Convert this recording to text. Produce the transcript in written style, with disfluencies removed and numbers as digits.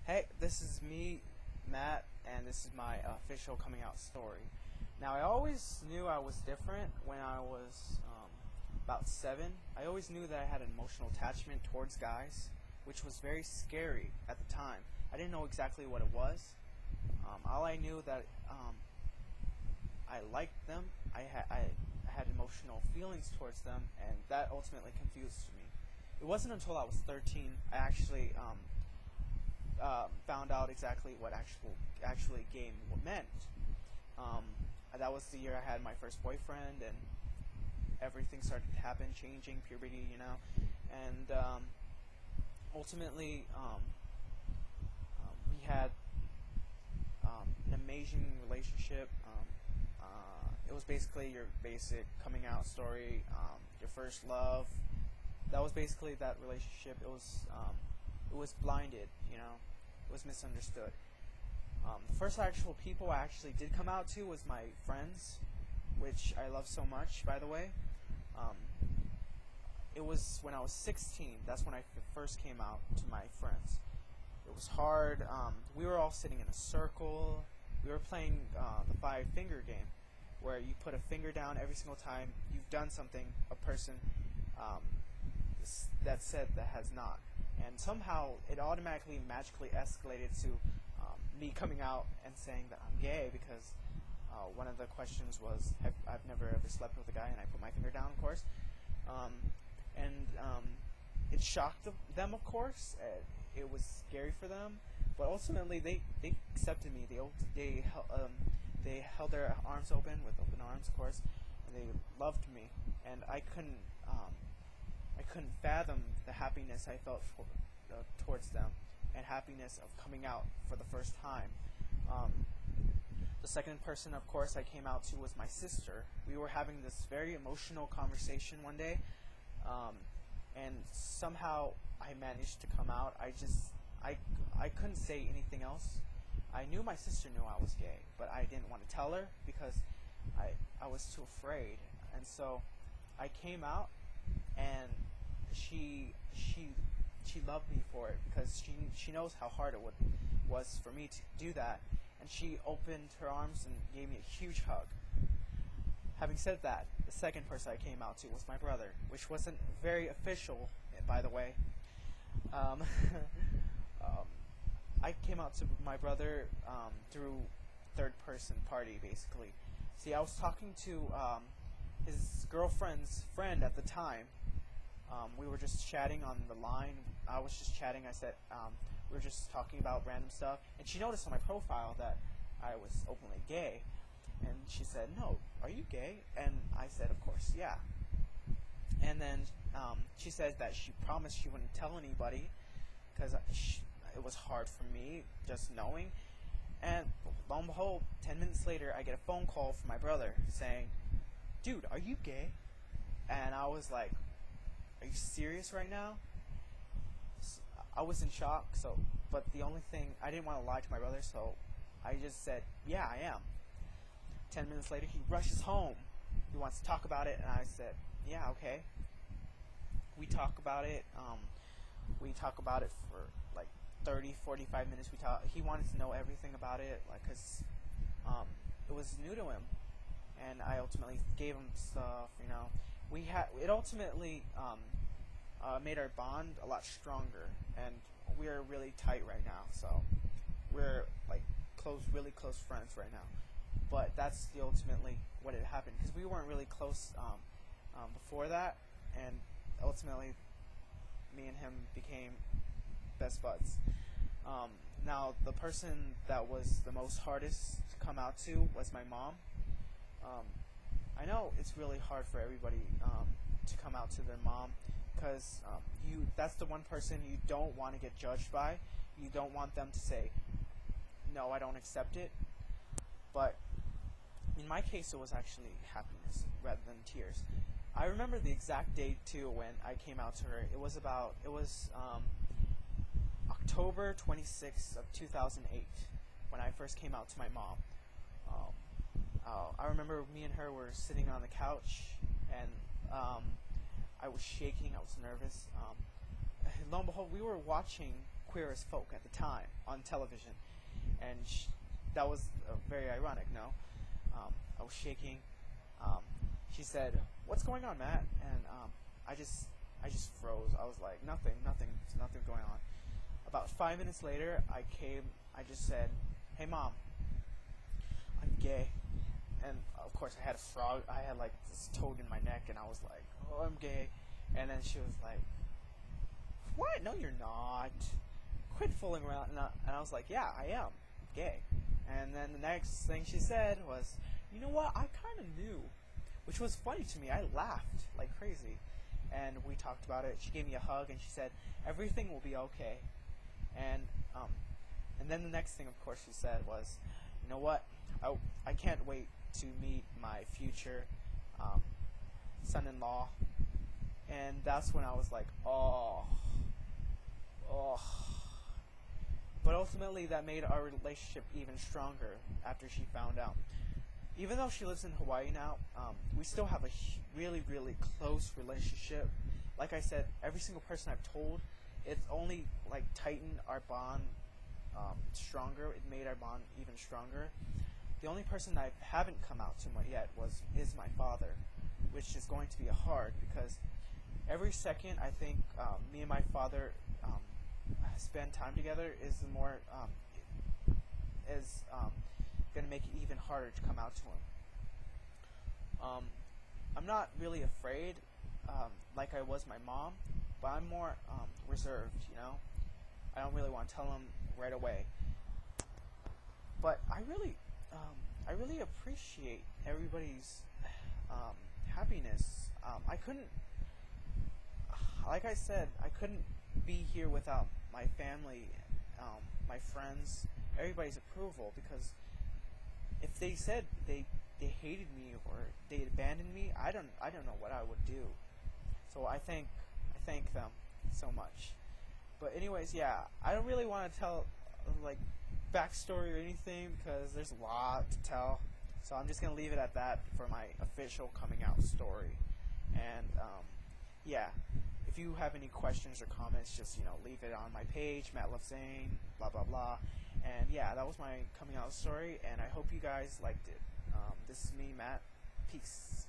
Hey, this is me, Matt, and this is my official coming out story. Now, I always knew I was different when I was about 7. I always knew that I had an emotional attachment towards guys, which was very scary at the time. I didn't know exactly what it was. All I knew that I liked them. I had emotional feelings towards them, and that ultimately confused me. It wasn't until I was 13 I actually found out exactly what actually game meant. That was the year I had my first boyfriend, and everything started to happen, changing puberty, and ultimately we had an amazing relationship. It was basically your basic coming out story, your first love. That was basically that relationship. It was blinded, it was misunderstood. The first actual people I actually did come out to was my friends, which I love so much, by the way. Um, it was when I was 16. That's when I first came out to my friends. It was hard. We were all sitting in a circle. We were playing the five finger game, where you put a finger down every single time you've done something a person that said that has not. And somehow it automatically, magically escalated to me coming out and saying that I'm gay because one of the questions was, I've never ever slept with a guy, and I put my finger down, of course. And it shocked them, of course. It was scary for them, but ultimately they accepted me. They held their arms open with open arms, of course, and they loved me. And I couldn't fathom the happiness I felt towards them, and happiness of coming out for the first time. The second person, of course, I came out to was my sister. We were having this very emotional conversation one day, and somehow I managed to come out. I couldn't say anything else. I knew my sister knew I was gay, but I didn't want to tell her because I was too afraid. And so I came out, and she loved me for it because she knows how hard it was for me to do that, and she opened her arms and gave me a huge hug. Having said that, the second person I came out to was my brother, which wasn't very official, by the way. Um, I came out to my brother through third person party, basically. See, I was talking to his girlfriend's friend at the time. We were just chatting on the line. I was just chatting. I said we were just talking about random stuff, and she noticed on my profile that I was openly gay, and she said, "No, are you gay?" And I said, "Of course, yeah." And then she said that she promised she wouldn't tell anybody because it was hard for me just knowing. And lo and behold, 10 minutes later, I get a phone call from my brother saying, "Dude, are you gay?" And I was like, "Are you serious right now?" I was in shock. But the only thing, I didn't want to lie to my brother, so I just said, "Yeah, I am." 10 minutes later, he rushes home. He wants to talk about it, and I said, "Yeah, okay." We talk about it. We talk about it for like 30, 45 minutes. He wanted to know everything about it, because it was new to him, and I ultimately gave him stuff. It ultimately made our bond a lot stronger, and we're really tight right now. So we're like really close friends right now. But that's ultimately what had happened, because we weren't really close before that, and ultimately me and him became best buds. Now, the person that was the most hardest to come out to was my mom. I know it's really hard for everybody to come out to their mom, because that's the one person you don't want to get judged by. You don't want them to say, "No, I don't accept it." But in my case, it was actually happiness rather than tears. I remember the exact date too when I came out to her. It was October 26th of 2008 when I first came out to my mom. I remember me and her were sitting on the couch, and I was shaking. I was nervous. Lo and behold, we were watching Queer as Folk at the time on television, and that was very ironic. No, I was shaking. She said, "What's going on, Matt?" And I just froze. I was like, "Nothing going on." About 5 minutes later, I just said, "Hey, Mom, I'm gay." And of course, I had a frog. I had like this toad in my neck, and I was like, "Oh, I'm gay." And then she was like, "What? No, you're not. Quit fooling around." And I was like, "Yeah, I am gay." And then the next thing she said was, "You know what? I kind of knew," which was funny to me. I laughed like crazy, and we talked about it. She gave me a hug, and she said, "Everything will be okay." And then the next thing, of course, she said was, "You know what? I can't wait to meet my future son-in-law." And that's when I was like, oh. But ultimately, that made our relationship even stronger after she found out. Even though she lives in Hawaii now, we still have a really, really close relationship. Like I said, every single person I've told, it's only like tightened our bond stronger. It made our bond even stronger. The only person I haven't come out to yet is my father, which is going to be hard because every second I think me and my father spend time together is going to make it even harder to come out to him. I'm not really afraid like I was my mom, but I'm more reserved, you know? I don't really want to tell him right away. But I really appreciate everybody's happiness. I couldn't, like I said, I couldn't be here without my family, my friends, everybody's approval, because if they said they hated me or they abandoned me, I don't know what I would do. So I thank them so much. But anyways, yeah, I don't really want to tell like backstory or anything because there's a lot to tell. So I'm just gonna leave it at that for my official coming out story. And yeah, if you have any questions or comments, just leave it on my page, Matt Loves Zane, blah blah blah. And yeah, that was my coming out story, and I hope you guys liked it. This is me, Matt. Peace.